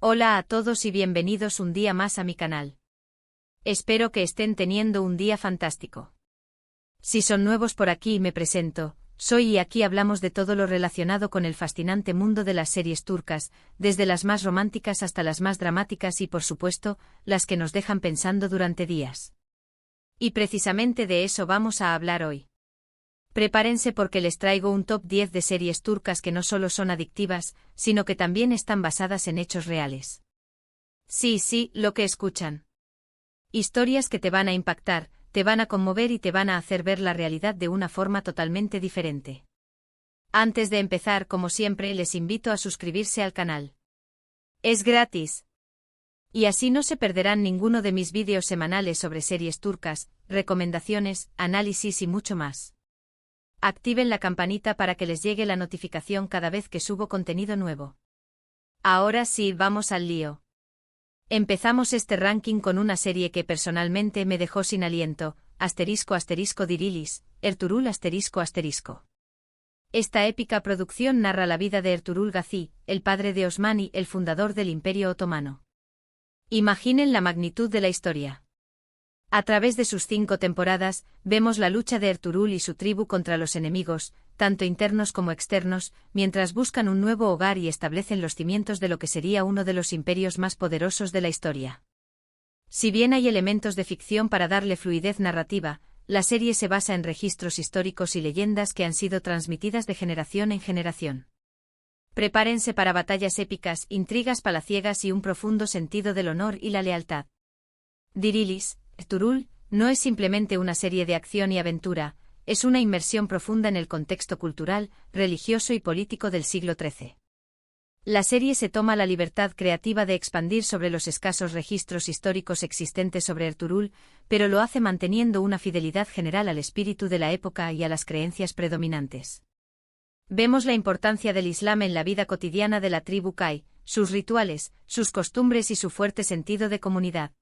Hola a todos y bienvenidos un día más a mi canal. Espero que estén teniendo un día fantástico. Si son nuevos por aquí me presento, soy y aquí hablamos de todo lo relacionado con el fascinante mundo de las series turcas, desde las más románticas hasta las más dramáticas y por supuesto, las que nos dejan pensando durante días. Y precisamente de eso vamos a hablar hoy. Prepárense porque les traigo un top 10 de series turcas que no solo son adictivas, sino que también están basadas en hechos reales. Sí, lo que escuchan. Historias que te van a impactar, te van a conmover y te van a hacer ver la realidad de una forma totalmente diferente. Antes de empezar, como siempre, les invito a suscribirse al canal. Es gratis. Y así no se perderán ninguno de mis vídeos semanales sobre series turcas, recomendaciones, análisis y mucho más. Activen la campanita para que les llegue la notificación cada vez que subo contenido nuevo. Ahora sí, vamos al lío. Empezamos este ranking con una serie que personalmente me dejó sin aliento, *** Dirilis, Ertuğrul ***. Esta épica producción narra la vida de Ertuğrul Gazi, el padre de Osmani, el fundador del Imperio Otomano. Imaginen la magnitud de la historia. A través de sus 5 temporadas, vemos la lucha de Ertuğrul y su tribu contra los enemigos, tanto internos como externos, mientras buscan un nuevo hogar y establecen los cimientos de lo que sería uno de los imperios más poderosos de la historia. Si bien hay elementos de ficción para darle fluidez narrativa, la serie se basa en registros históricos y leyendas que han sido transmitidas de generación en generación. Prepárense para batallas épicas, intrigas palaciegas y un profundo sentido del honor y la lealtad. Dirilis, Ertuğrul, no es simplemente una serie de acción y aventura, es una inmersión profunda en el contexto cultural, religioso y político del siglo XIII. La serie se toma la libertad creativa de expandir sobre los escasos registros históricos existentes sobre Ertuğrul, pero lo hace manteniendo una fidelidad general al espíritu de la época y a las creencias predominantes. Vemos la importancia del Islam en la vida cotidiana de la tribu Kay, sus rituales, sus costumbres y su fuerte sentido de comunidad.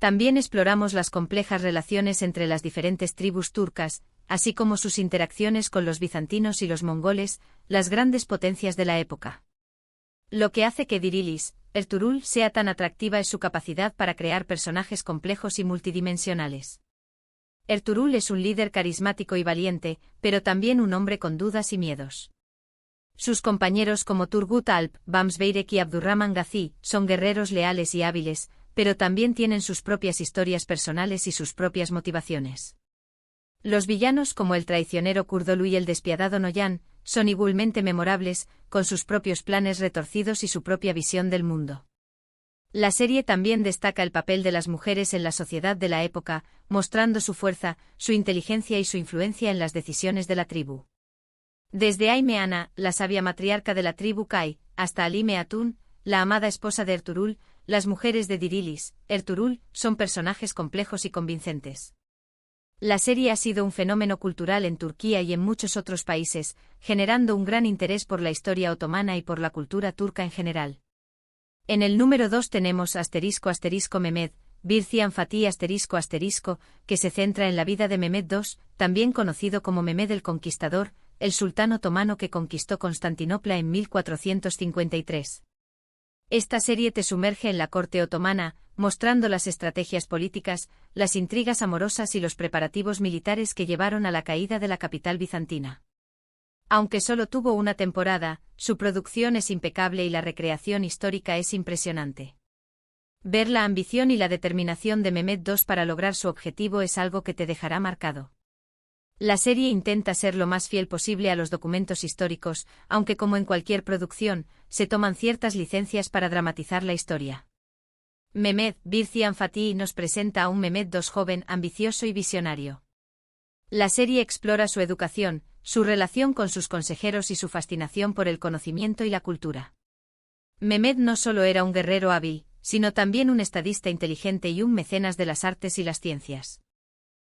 También exploramos las complejas relaciones entre las diferentes tribus turcas, así como sus interacciones con los bizantinos y los mongoles, las grandes potencias de la época. Lo que hace que Dirilis, Ertuğrul, sea tan atractiva es su capacidad para crear personajes complejos y multidimensionales. Ertuğrul es un líder carismático y valiente, pero también un hombre con dudas y miedos. Sus compañeros como Turgut Alp, Bamsbeyrek y Abdurrahman Gazi son guerreros leales y hábiles, pero también tienen sus propias historias personales y sus propias motivaciones. Los villanos como el traicionero Kurdolu y el despiadado Noyan son igualmente memorables, con sus propios planes retorcidos y su propia visión del mundo. La serie también destaca el papel de las mujeres en la sociedad de la época, mostrando su fuerza, su inteligencia y su influencia en las decisiones de la tribu. Desde Aime Ana, la sabia matriarca de la tribu Kay, hasta Halime Hatun, la amada esposa de Ertuğrul, las mujeres de Dirilis, Ertuğrul, son personajes complejos y convincentes. La serie ha sido un fenómeno cultural en Turquía y en muchos otros países, generando un gran interés por la historia otomana y por la cultura turca en general. En el número 2 tenemos ** Mehmed, Bircian Fatih ***, que se centra en la vida de Mehmed II, también conocido como Mehmed el Conquistador, el sultán otomano que conquistó Constantinopla en 1453. Esta serie te sumerge en la corte otomana, mostrando las estrategias políticas, las intrigas amorosas y los preparativos militares que llevaron a la caída de la capital bizantina. Aunque solo tuvo una temporada, su producción es impecable y la recreación histórica es impresionante. Ver la ambición y la determinación de Mehmed II para lograr su objetivo es algo que te dejará marcado. La serie intenta ser lo más fiel posible a los documentos históricos, aunque como en cualquier producción, se toman ciertas licencias para dramatizar la historia. Mehmed, Bircian Fatih nos presenta a un Mehmed II joven, ambicioso y visionario. La serie explora su educación, su relación con sus consejeros y su fascinación por el conocimiento y la cultura. Mehmed no solo era un guerrero hábil, sino también un estadista inteligente y un mecenas de las artes y las ciencias.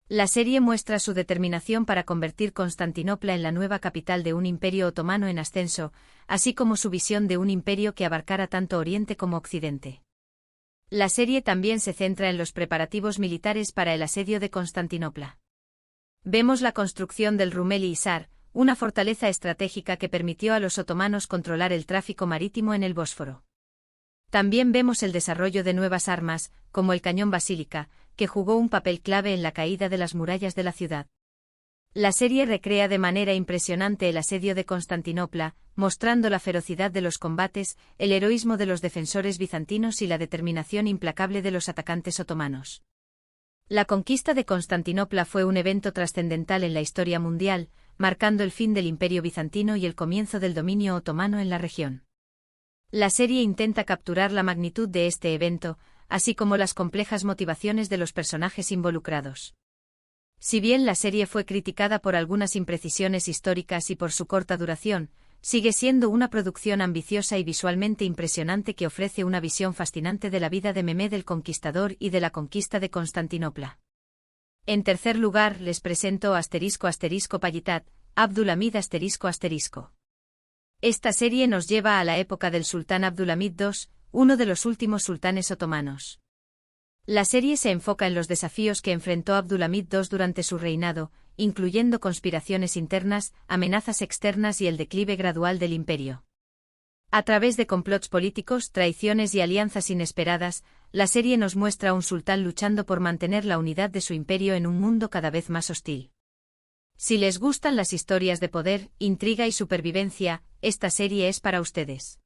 La serie muestra su determinación para convertir Constantinopla en la nueva capital de un imperio otomano en ascenso, así como su visión de un imperio que abarcara tanto Oriente como Occidente. La serie también se centra en los preparativos militares para el asedio de Constantinopla. Vemos la construcción del Rumeli Hisar, una fortaleza estratégica que permitió a los otomanos controlar el tráfico marítimo en el Bósforo. También vemos el desarrollo de nuevas armas, como el cañón basílica, que jugó un papel clave en la caída de las murallas de la ciudad. La serie recrea de manera impresionante el asedio de Constantinopla, mostrando la ferocidad de los combates, el heroísmo de los defensores bizantinos y la determinación implacable de los atacantes otomanos. La conquista de Constantinopla fue un evento trascendental en la historia mundial, marcando el fin del Imperio bizantino y el comienzo del dominio otomano en la región. La serie intenta capturar la magnitud de este evento, así como las complejas motivaciones de los personajes involucrados. Si bien la serie fue criticada por algunas imprecisiones históricas y por su corta duración, sigue siendo una producción ambiciosa y visualmente impresionante que ofrece una visión fascinante de la vida de Mehmed el Conquistador y de la conquista de Constantinopla. En tercer lugar, les presento **Payitat, Abdulhamid **. Esta serie nos lleva a la época del sultán Abdulhamid II, uno de los últimos sultanes otomanos. La serie se enfoca en los desafíos que enfrentó Abdulhamid II durante su reinado, incluyendo conspiraciones internas, amenazas externas y el declive gradual del imperio. A través de complots políticos, traiciones y alianzas inesperadas, la serie nos muestra a un sultán luchando por mantener la unidad de su imperio en un mundo cada vez más hostil. Si les gustan las historias de poder, intriga y supervivencia, esta serie es para ustedes.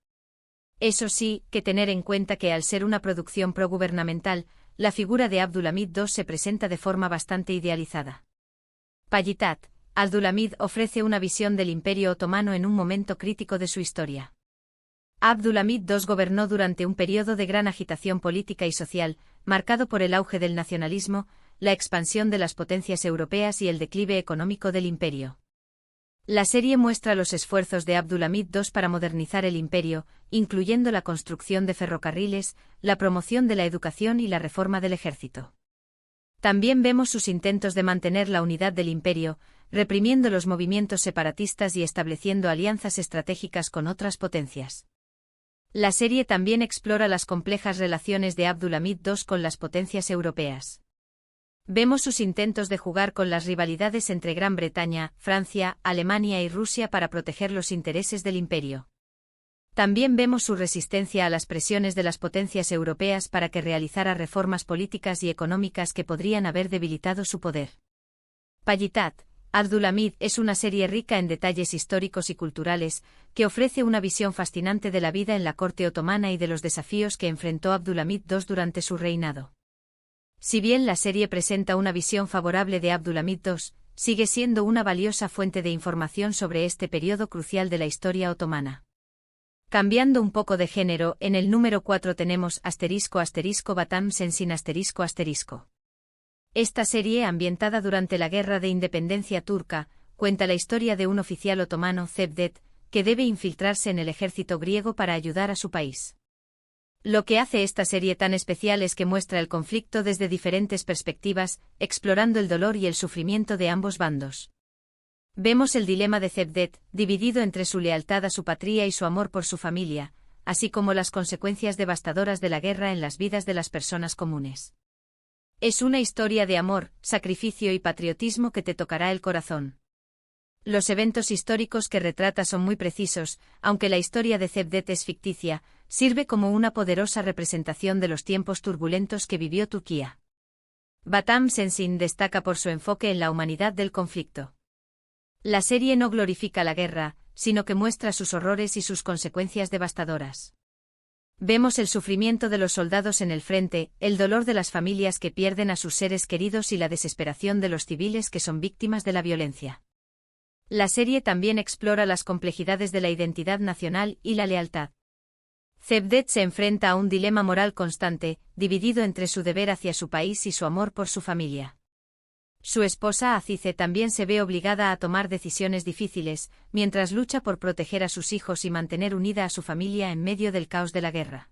Eso sí, que tener en cuenta que al ser una producción progubernamental, la figura de Abdulhamid II se presenta de forma bastante idealizada. Payitat, Abdulhamid ofrece una visión del Imperio Otomano en un momento crítico de su historia. Abdulhamid II gobernó durante un periodo de gran agitación política y social, marcado por el auge del nacionalismo, la expansión de las potencias europeas y el declive económico del imperio. La serie muestra los esfuerzos de Abdulhamid II para modernizar el imperio, incluyendo la construcción de ferrocarriles, la promoción de la educación y la reforma del ejército. También vemos sus intentos de mantener la unidad del imperio, reprimiendo los movimientos separatistas y estableciendo alianzas estratégicas con otras potencias. La serie también explora las complejas relaciones de Abdulhamid II con las potencias europeas. Vemos sus intentos de jugar con las rivalidades entre Gran Bretaña, Francia, Alemania y Rusia para proteger los intereses del imperio. También vemos su resistencia a las presiones de las potencias europeas para que realizara reformas políticas y económicas que podrían haber debilitado su poder. Payitat, Abdulhamid es una serie rica en detalles históricos y culturales, que ofrece una visión fascinante de la vida en la corte otomana y de los desafíos que enfrentó Abdulhamid II durante su reinado. Si bien la serie presenta una visión favorable de Abdulhamid II, sigue siendo una valiosa fuente de información sobre este periodo crucial de la historia otomana. Cambiando un poco de género, en el número 4 tenemos **Batam Sensin **. Esta serie, ambientada durante la Guerra de Independencia turca, cuenta la historia de un oficial otomano, Cevdet, que debe infiltrarse en el ejército griego para ayudar a su país. Lo que hace esta serie tan especial es que muestra el conflicto desde diferentes perspectivas, explorando el dolor y el sufrimiento de ambos bandos. Vemos el dilema de Cevdet, dividido entre su lealtad a su patria y su amor por su familia, así como las consecuencias devastadoras de la guerra en las vidas de las personas comunes. Es una historia de amor, sacrificio y patriotismo que te tocará el corazón. Los eventos históricos que retrata son muy precisos, aunque la historia de Cevdet es ficticia, sirve como una poderosa representación de los tiempos turbulentos que vivió Turquía. Batam Sensin destaca por su enfoque en la humanidad del conflicto. La serie no glorifica la guerra, sino que muestra sus horrores y sus consecuencias devastadoras. Vemos el sufrimiento de los soldados en el frente, el dolor de las familias que pierden a sus seres queridos y la desesperación de los civiles que son víctimas de la violencia. La serie también explora las complejidades de la identidad nacional y la lealtad. Cevdet se enfrenta a un dilema moral constante, dividido entre su deber hacia su país y su amor por su familia. Su esposa Azize también se ve obligada a tomar decisiones difíciles, mientras lucha por proteger a sus hijos y mantener unida a su familia en medio del caos de la guerra.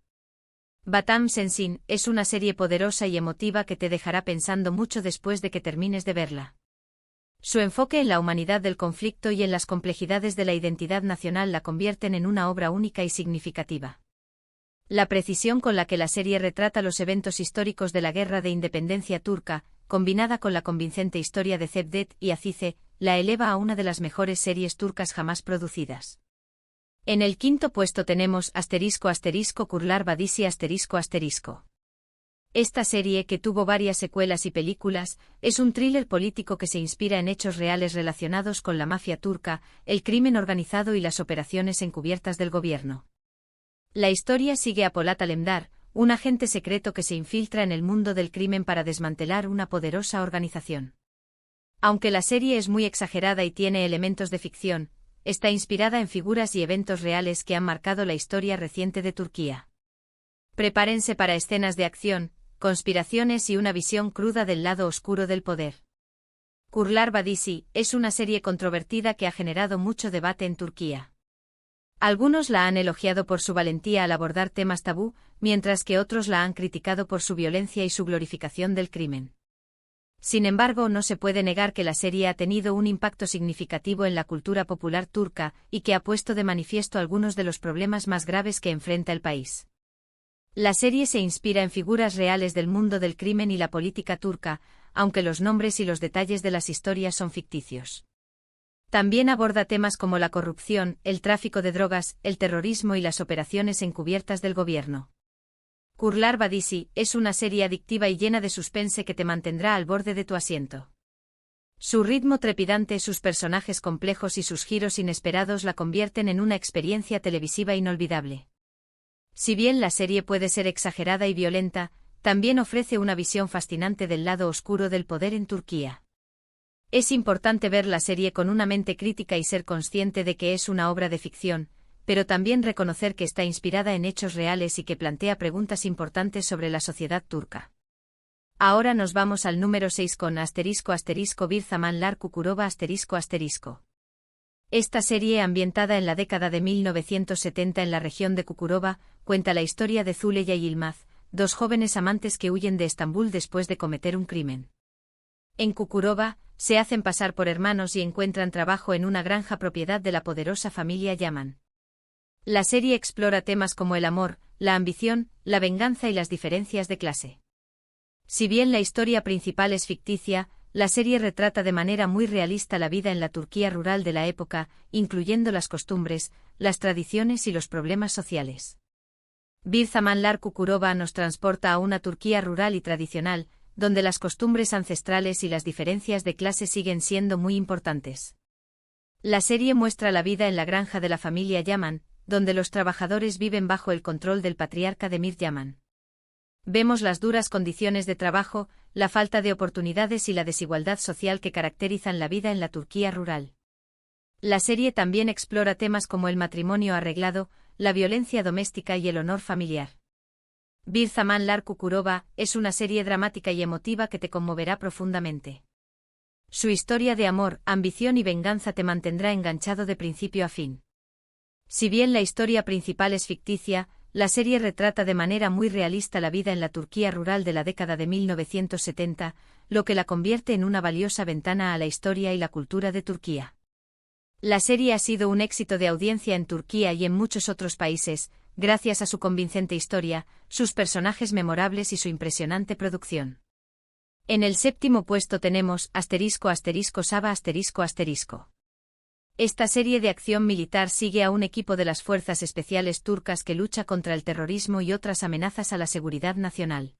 Batam Sensin es una serie poderosa y emotiva que te dejará pensando mucho después de que termines de verla. Su enfoque en la humanidad del conflicto y en las complejidades de la identidad nacional la convierten en una obra única y significativa. La precisión con la que la serie retrata los eventos históricos de la Guerra de Independencia turca, combinada con la convincente historia de Cevdet y Azize, la eleva a una de las mejores series turcas jamás producidas. En el quinto puesto tenemos Kurtlar Vadisi ***. Esta serie, que tuvo varias secuelas y películas, es un thriller político que se inspira en hechos reales relacionados con la mafia turca, el crimen organizado y las operaciones encubiertas del gobierno. La historia sigue a Polat Alemdar, un agente secreto que se infiltra en el mundo del crimen para desmantelar una poderosa organización. Aunque la serie es muy exagerada y tiene elementos de ficción, está inspirada en figuras y eventos reales que han marcado la historia reciente de Turquía. Prepárense para escenas de acción, conspiraciones y una visión cruda del lado oscuro del poder. Kurtlar Vadisi es una serie controvertida que ha generado mucho debate en Turquía. Algunos la han elogiado por su valentía al abordar temas tabú, mientras que otros la han criticado por su violencia y su glorificación del crimen. Sin embargo, no se puede negar que la serie ha tenido un impacto significativo en la cultura popular turca y que ha puesto de manifiesto algunos de los problemas más graves que enfrenta el país. La serie se inspira en figuras reales del mundo del crimen y la política turca, aunque los nombres y los detalles de las historias son ficticios. También aborda temas como la corrupción, el tráfico de drogas, el terrorismo y las operaciones encubiertas del gobierno. Kurtlar Vadisi es una serie adictiva y llena de suspense que te mantendrá al borde de tu asiento. Su ritmo trepidante, sus personajes complejos y sus giros inesperados la convierten en una experiencia televisiva inolvidable. Si bien la serie puede ser exagerada y violenta, también ofrece una visión fascinante del lado oscuro del poder en Turquía. Es importante ver la serie con una mente crítica y ser consciente de que es una obra de ficción, pero también reconocer que está inspirada en hechos reales y que plantea preguntas importantes sobre la sociedad turca. Ahora nos vamos al número 6 con ***Bir Zamanlar Kukurova ***. Esta serie, ambientada en la década de 1970 en la región de Kukurova, cuenta la historia de Zuleya y Yilmaz, dos jóvenes amantes que huyen de Estambul después de cometer un crimen. En Kukurova, se hacen pasar por hermanos y encuentran trabajo en una granja propiedad de la poderosa familia Yaman. La serie explora temas como el amor, la ambición, la venganza y las diferencias de clase. Si bien la historia principal es ficticia, la serie retrata de manera muy realista la vida en la Turquía rural de la época, incluyendo las costumbres, las tradiciones y los problemas sociales. Bir Zamanlar Kukurova nos transporta a una Turquía rural y tradicional, donde las costumbres ancestrales y las diferencias de clase siguen siendo muy importantes. La serie muestra la vida en la granja de la familia Yaman, donde los trabajadores viven bajo el control del patriarca Demir Yaman. Vemos las duras condiciones de trabajo, la falta de oportunidades y la desigualdad social que caracterizan la vida en la Turquía rural. La serie también explora temas como el matrimonio arreglado, la violencia doméstica y el honor familiar. Bir Zamanlar Kukurova es una serie dramática y emotiva que te conmoverá profundamente. Su historia de amor, ambición y venganza te mantendrá enganchado de principio a fin. Si bien la historia principal es ficticia, la serie retrata de manera muy realista la vida en la Turquía rural de la década de 1970, lo que la convierte en una valiosa ventana a la historia y la cultura de Turquía. La serie ha sido un éxito de audiencia en Turquía y en muchos otros países, gracias a su convincente historia, sus personajes memorables y su impresionante producción. En el séptimo puesto tenemos ***Saba ***. Esta serie de acción militar sigue a un equipo de las fuerzas especiales turcas que lucha contra el terrorismo y otras amenazas a la seguridad nacional.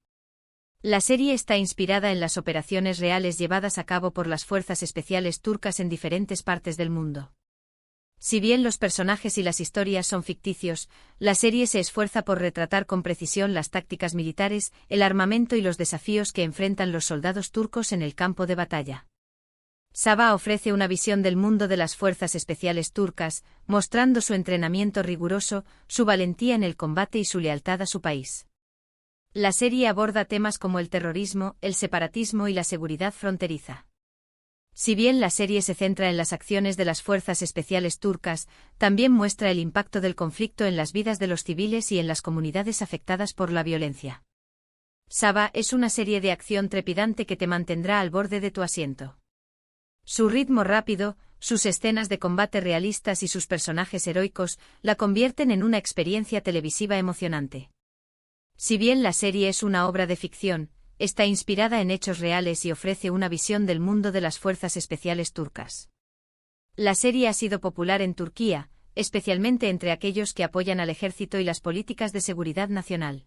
La serie está inspirada en las operaciones reales llevadas a cabo por las fuerzas especiales turcas en diferentes partes del mundo. Si bien los personajes y las historias son ficticios, la serie se esfuerza por retratar con precisión las tácticas militares, el armamento y los desafíos que enfrentan los soldados turcos en el campo de batalla. Saba ofrece una visión del mundo de las fuerzas especiales turcas, mostrando su entrenamiento riguroso, su valentía en el combate y su lealtad a su país. La serie aborda temas como el terrorismo, el separatismo y la seguridad fronteriza. Si bien la serie se centra en las acciones de las fuerzas especiales turcas, también muestra el impacto del conflicto en las vidas de los civiles y en las comunidades afectadas por la violencia. Saba es una serie de acción trepidante que te mantendrá al borde de tu asiento. Su ritmo rápido, sus escenas de combate realistas y sus personajes heroicos la convierten en una experiencia televisiva emocionante. Si bien la serie es una obra de ficción, está inspirada en hechos reales y ofrece una visión del mundo de las fuerzas especiales turcas. La serie ha sido popular en Turquía, especialmente entre aquellos que apoyan al ejército y las políticas de seguridad nacional.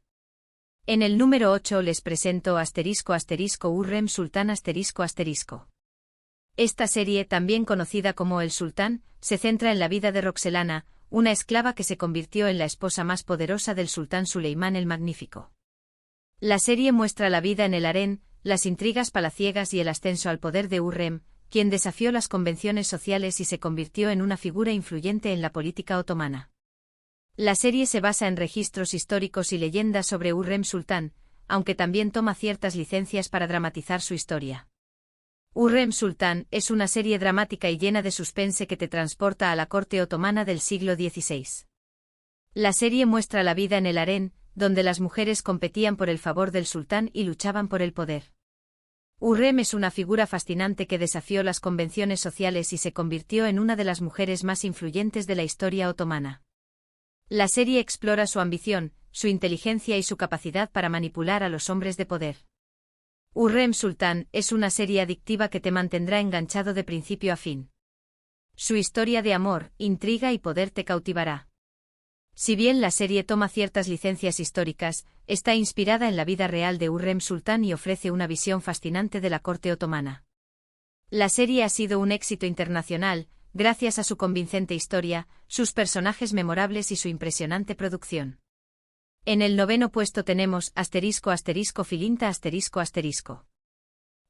En el número 8 les presento ***Hurrem Sultan ***. Esta serie, también conocida como El Sultán, se centra en la vida de Roxelana, una esclava que se convirtió en la esposa más poderosa del sultán Suleimán el Magnífico. La serie muestra la vida en el harén, las intrigas palaciegas y el ascenso al poder de Hurrem, quien desafió las convenciones sociales y se convirtió en una figura influyente en la política otomana. La serie se basa en registros históricos y leyendas sobre Hurrem Sultán, aunque también toma ciertas licencias para dramatizar su historia. Hurrem Sultán es una serie dramática y llena de suspense que te transporta a la corte otomana del siglo XVI. La serie muestra la vida en el harén, donde las mujeres competían por el favor del sultán y luchaban por el poder. Hurrem es una figura fascinante que desafió las convenciones sociales y se convirtió en una de las mujeres más influyentes de la historia otomana. La serie explora su ambición, su inteligencia y su capacidad para manipular a los hombres de poder. Hurrem Sultán es una serie adictiva que te mantendrá enganchado de principio a fin. Su historia de amor, intriga y poder te cautivará. Si bien la serie toma ciertas licencias históricas, está inspirada en la vida real de Hurrem Sultán y ofrece una visión fascinante de la corte otomana. La serie ha sido un éxito internacional, gracias a su convincente historia, sus personajes memorables y su impresionante producción. En el 9º puesto tenemos ***Filinta ***.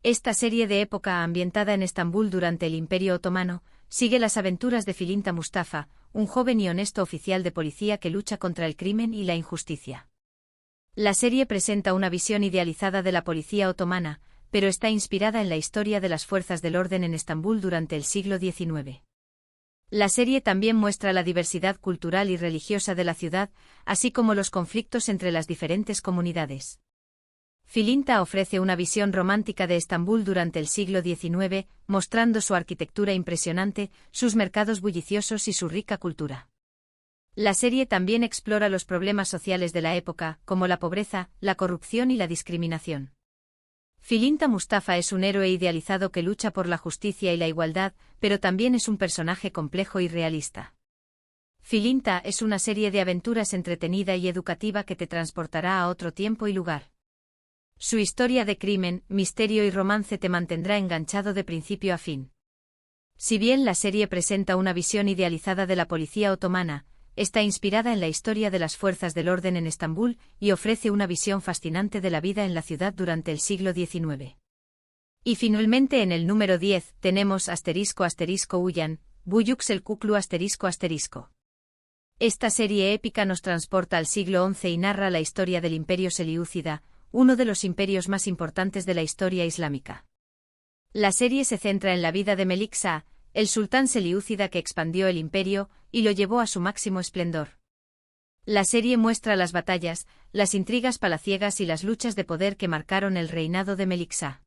Esta serie de época ambientada en Estambul durante el Imperio Otomano, sigue las aventuras de Filinta Mustafa, un joven y honesto oficial de policía que lucha contra el crimen y la injusticia. La serie presenta una visión idealizada de la policía otomana, pero está inspirada en la historia de las fuerzas del orden en Estambul durante el siglo XIX. La serie también muestra la diversidad cultural y religiosa de la ciudad, así como los conflictos entre las diferentes comunidades. Filinta ofrece una visión romántica de Estambul durante el siglo XIX, mostrando su arquitectura impresionante, sus mercados bulliciosos y su rica cultura. La serie también explora los problemas sociales de la época, como la pobreza, la corrupción y la discriminación. Filinta Mustafa es un héroe idealizado que lucha por la justicia y la igualdad, pero también es un personaje complejo y realista. Filinta es una serie de aventuras entretenida y educativa que te transportará a otro tiempo y lugar. Su historia de crimen, misterio y romance te mantendrá enganchado de principio a fin. Si bien la serie presenta una visión idealizada de la policía otomana, está inspirada en la historia de las fuerzas del orden en Estambul y ofrece una visión fascinante de la vida en la ciudad durante el siglo XIX. Y finalmente en el número 10 tenemos ***Uyan, Buyuxelkuklu ***. Esta serie épica nos transporta al siglo XI y narra la historia del Imperio Selyúcida, uno de los imperios más importantes de la historia islámica. La serie se centra en la vida de Melik Shah, el sultán selyúcida que expandió el imperio y lo llevó a su máximo esplendor. La serie muestra las batallas, las intrigas palaciegas y las luchas de poder que marcaron el reinado de Melik Shah.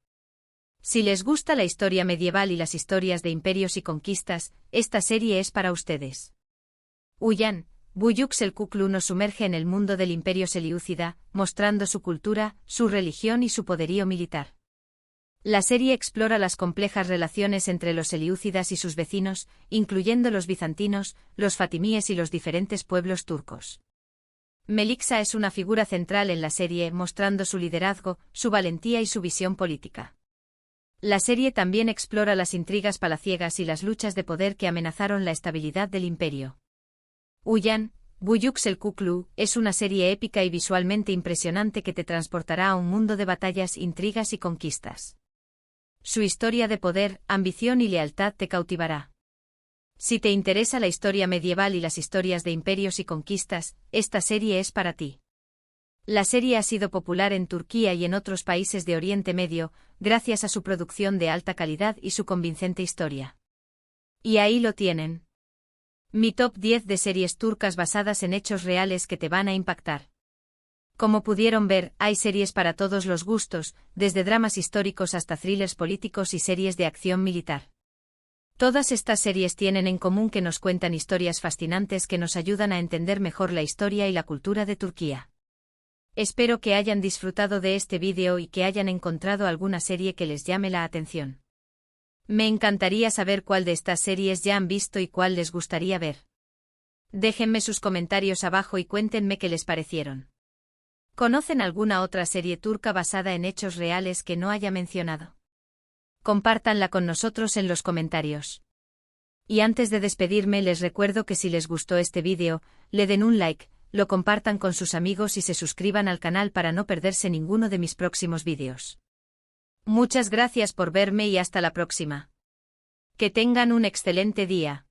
Si les gusta la historia medieval y las historias de imperios y conquistas, esta serie es para ustedes. Uyan, Buyuxelkuklu nos sumerge en el mundo del imperio selyúcida, mostrando su cultura, su religión y su poderío militar. La serie explora las complejas relaciones entre los selyúcidas y sus vecinos, incluyendo los bizantinos, los fatimíes y los diferentes pueblos turcos. Melik Shah es una figura central en la serie, mostrando su liderazgo, su valentía y su visión política. La serie también explora las intrigas palaciegas y las luchas de poder que amenazaron la estabilidad del imperio. Uyan, Buyuxelkuklu es una serie épica y visualmente impresionante que te transportará a un mundo de batallas, intrigas y conquistas. Su historia de poder, ambición y lealtad te cautivará. Si te interesa la historia medieval y las historias de imperios y conquistas, esta serie es para ti. La serie ha sido popular en Turquía y en otros países de Oriente Medio, gracias a su producción de alta calidad y su convincente historia. Y ahí lo tienen. Mi top 10 de series turcas basadas en hechos reales que te van a impactar. Como pudieron ver, hay series para todos los gustos, desde dramas históricos hasta thrillers políticos y series de acción militar. Todas estas series tienen en común que nos cuentan historias fascinantes que nos ayudan a entender mejor la historia y la cultura de Turquía. Espero que hayan disfrutado de este vídeo y que hayan encontrado alguna serie que les llame la atención. Me encantaría saber cuál de estas series ya han visto y cuál les gustaría ver. Déjenme sus comentarios abajo y cuéntenme qué les parecieron. ¿Conocen alguna otra serie turca basada en hechos reales que no haya mencionado? Compártanla con nosotros en los comentarios. Y antes de despedirme les recuerdo que si les gustó este vídeo, le den un like, lo compartan con sus amigos y se suscriban al canal para no perderse ninguno de mis próximos vídeos. Muchas gracias por verme y hasta la próxima. Que tengan un excelente día.